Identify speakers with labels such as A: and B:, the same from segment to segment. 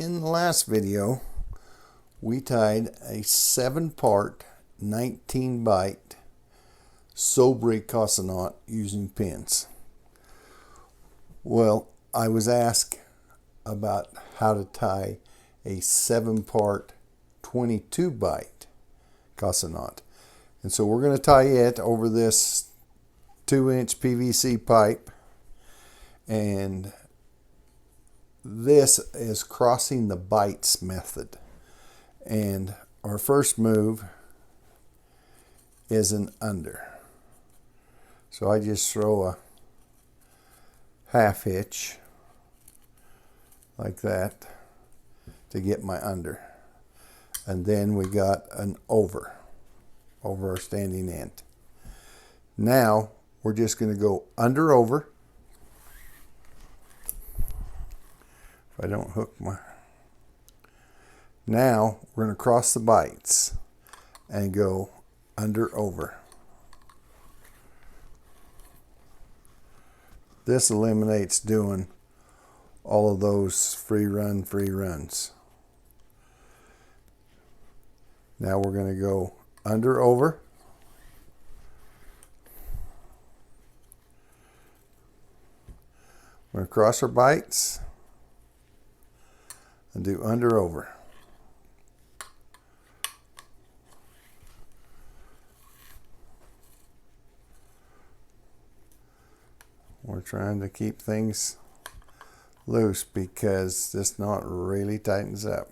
A: In the last video, we tied a 7-part 19 bight Bight Casa Knot using pins. Well, I was asked about how to tie a 7-part 22 bight Casa Knot. And so we're going to tie it over this 2-inch PVC pipe, and this is crossing the bights method. And our first move is an under. So I just throw a half hitch like that to get my under. And then we got an over our standing end. Now we're just going to go under over. If I don't hook my... Now we're going to cross the bights and go under over. This eliminates doing all of those free runs. Now we're going to go under over. We're going to cross our bights and do under over. We're trying to keep things loose because this knot really tightens up.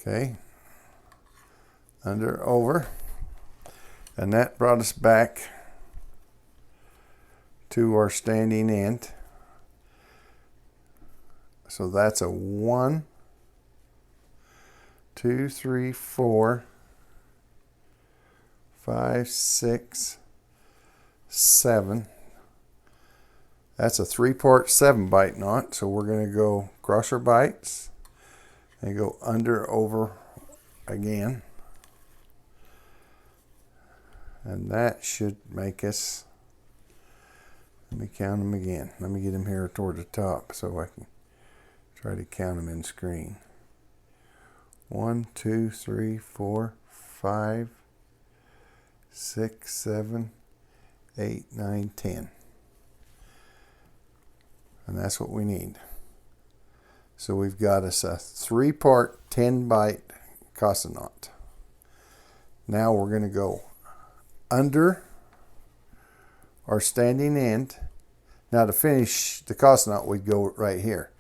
A: Okay, under over, and that brought us back to our standing end. So that's a 1, 2, 3, 4, 5, 6, 7. That's a 3-part 7 bight knot. So we're going to go cross our bights and go under over again. And that should make us, let me count them again. Let me get them here toward the top so I can try to count them in screen. 1, 2, 3, 4, 5, 6, 7, 8, 9, 10. And that's what we need. So we've got us a 3-part 10 bight Casa Knot. Now we're going to go under our standing end. Now to finish the Casa Knot, we'd go right here.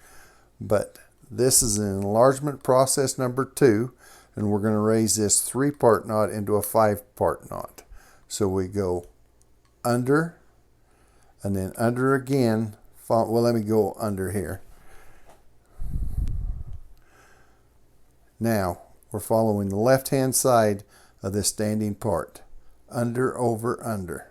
A: But this is an enlargement process number 2, and we're going to raise this 3-part knot into a 5-part knot. So we go under, and then under again. Well, let me go under here. Now we're following the left-hand side of this standing part. Under, over, under.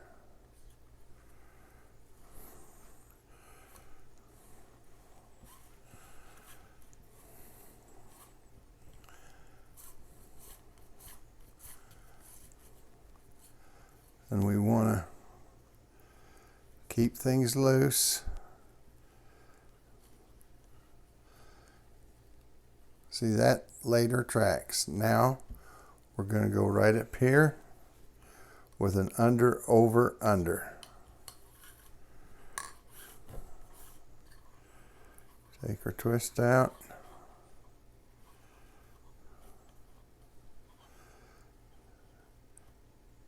A: And we want to keep things loose. See, that later tracks. Now we're going to go right up here with an under, over, under. Take our twist out.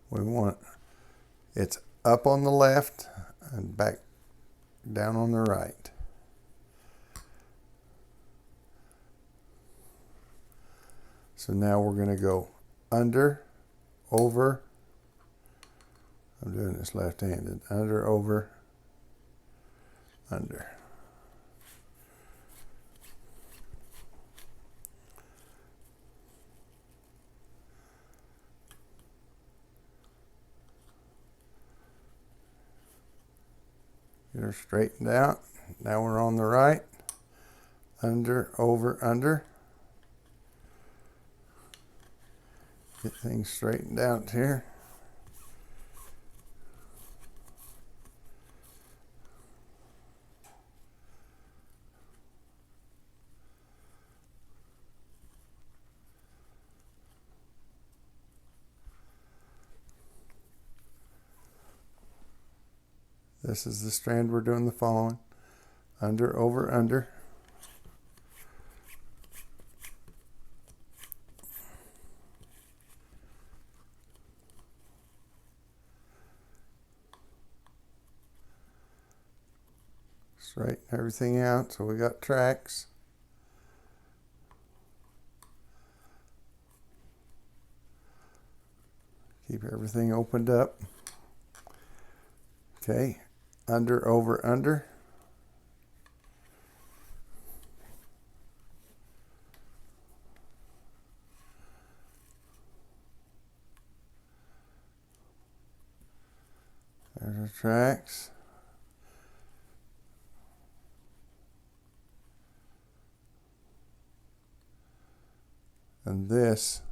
A: We want it's up on the left and back down on the right. So now we're going to go under, over. I'm doing this left-handed. Under, over, under. Get her straightened out. Now we're on the right. Under, over, under. Get things straightened out here. This is the strand we're doing the following. Under, over, under. Straighten everything out so we got tracks. Keep everything opened up. Okay, under, over, under. There's our tracks. And this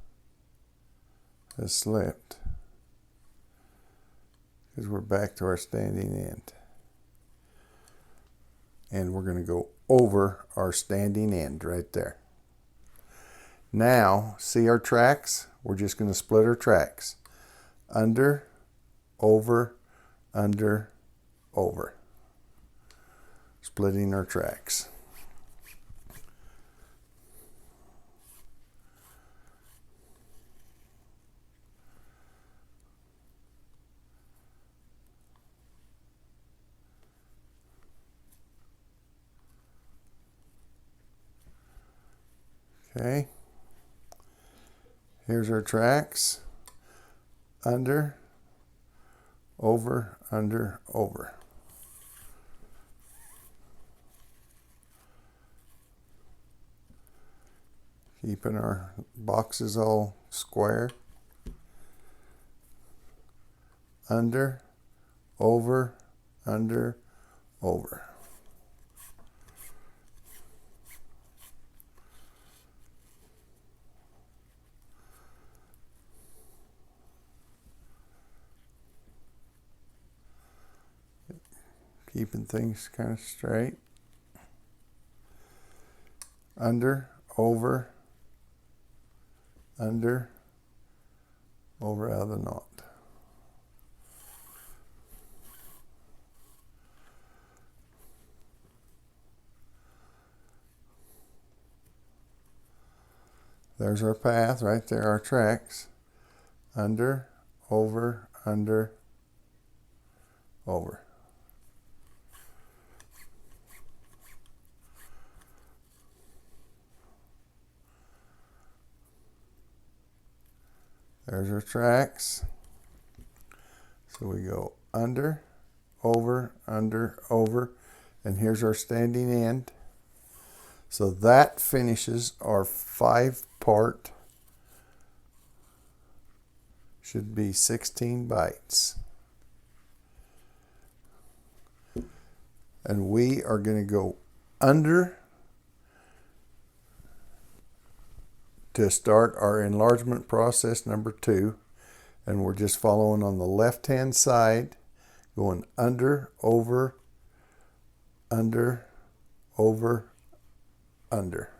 A: has slipped because we're back to our standing end. And we're going to go over our standing end right there. Now, see our tracks? We're just going to split our tracks. Under, over, under, over. Splitting our tracks. Okay, here's our tracks. Under, over, under, over. Keeping our boxes all square. Under, over, under, over. Keeping things kind of straight. Under, over, under, over out of the knot. There's our path right there, our tracks. Under, over, under, over. There's our tracks. So we go under, over, and here's our standing end. So that finishes our 5-part, should be 16 bights. And we are going to go under to start our enlargement process number 2. And we're just following on the left-hand side, going under, over, under, over, under.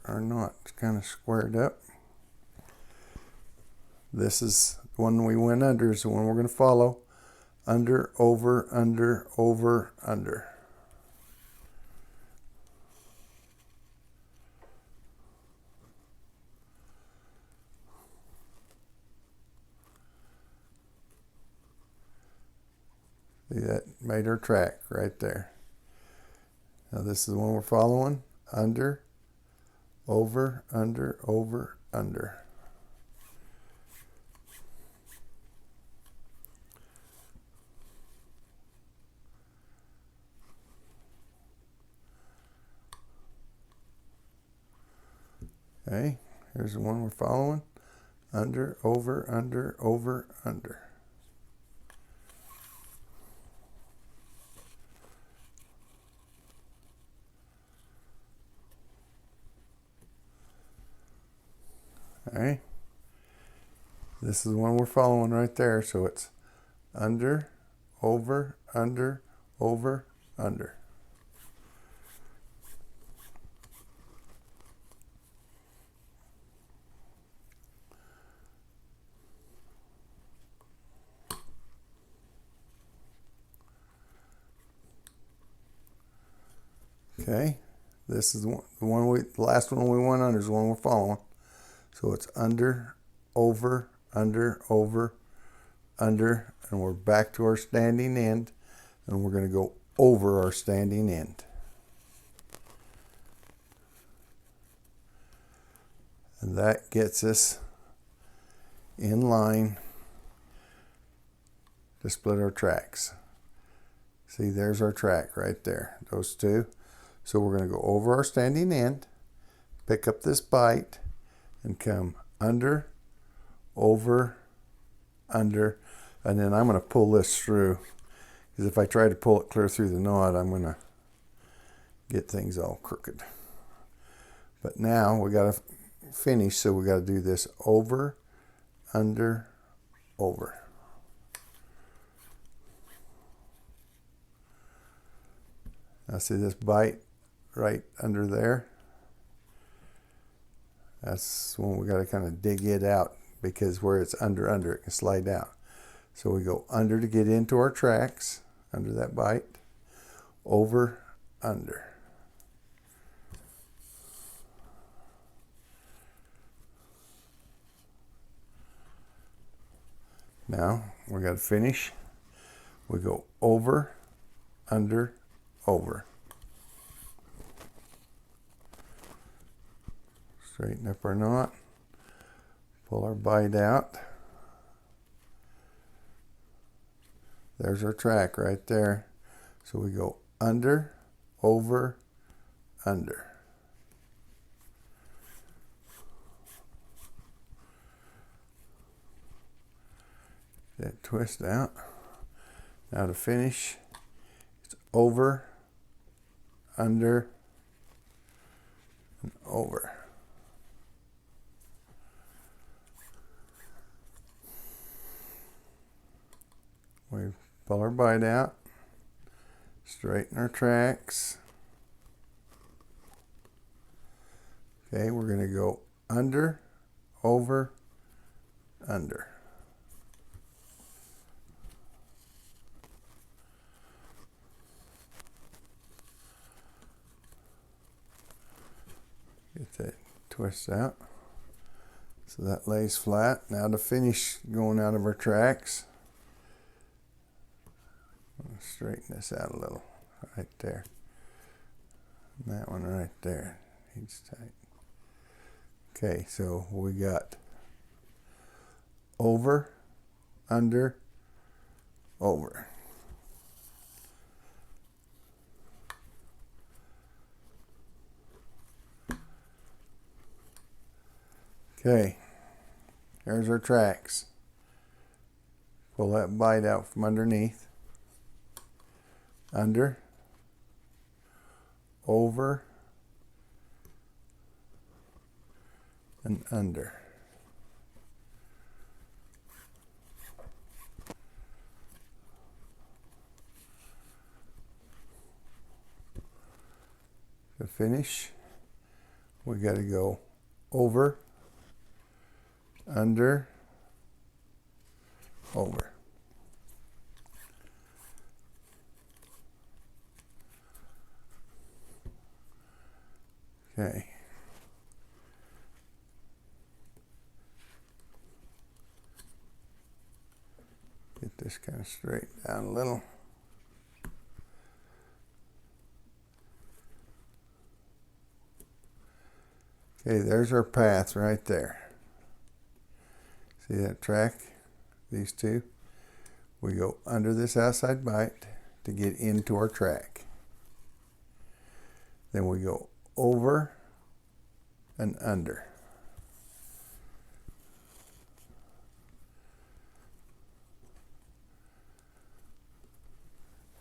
A: Our knot kind of squared up. This is the one we went under, is the one we're going to follow. Under, over, under, over, under. See, that made our track right there. Now this is the one we're following. Under, over, under, over, under. Okay, here's the one we're following. Under, over, under, over, under. Okay, this is the one we're following right there. So it's under, over, under, over, under. Okay, this is the last one we went under is the one we're following. So it's under, over, under, over, under, and we're back to our standing end, and we're going to go over our standing end. And that gets us in line to split our tracks. See, there's our track right there, those two. So we're going to go over our standing end, pick up this bight, and come under, over, under, and then I'm going to pull this through, because if I try to pull it clear through the knot, I'm going to get things all crooked. But now we got to finish, so we got to do this over, under, over. Now see this bight right under there? That's when we got to kind of dig it out, because where it's under, it can slide out. So we go under to get into our tracks, under that bight, over, under. Now we got to finish. We go over, under, over. Straighten up our knot, pull our bight out. There's our track right there. So we go under, over, under. That twist out. Now to finish, it's over, under, and over. We pull our bight out, straighten our tracks. Okay, we're going to go under, over, under. Get that twist out so that lays flat. Now to finish going out of our tracks, straighten this out a little right there. And that one right there needs tight. Okay, so we got over, under, over. Okay, there's our tracks. Pull that bight out from underneath. Under, over, and under. To finish, we got to go over, under, over. Okay. Get this kind of straightened down a little. Okay, there's our path right there. See that track? These two? We go under this outside bight to get into our track. Then we go over and under.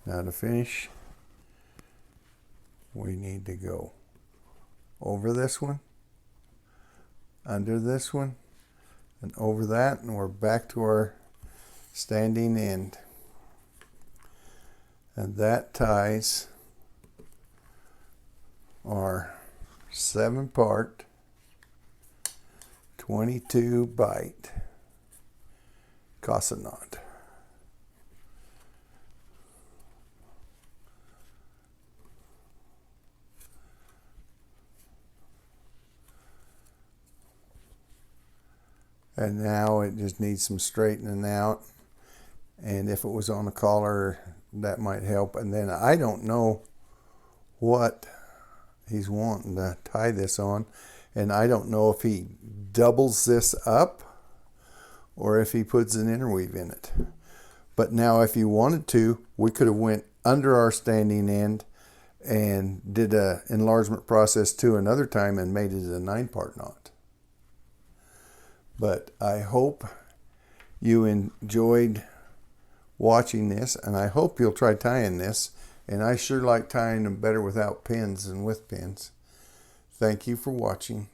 A: Now to finish, we need to go over this one, under this one, and over that, and we're back to our standing end. And that ties our 7-part 22 Bight Casa Knot. And now it just needs some straightening out. And if it was on the collar, that might help. And then I don't know what he's wanting to tie this on. And I don't know if he doubles this up or if he puts an interweave in it. But now if you wanted to, we could have went under our standing end and did a enlargement process too another time and made it a 9-part knot. But I hope you enjoyed watching this, and I hope you'll try tying this. And I sure like tying them better without pins than with pins. Thank you for watching.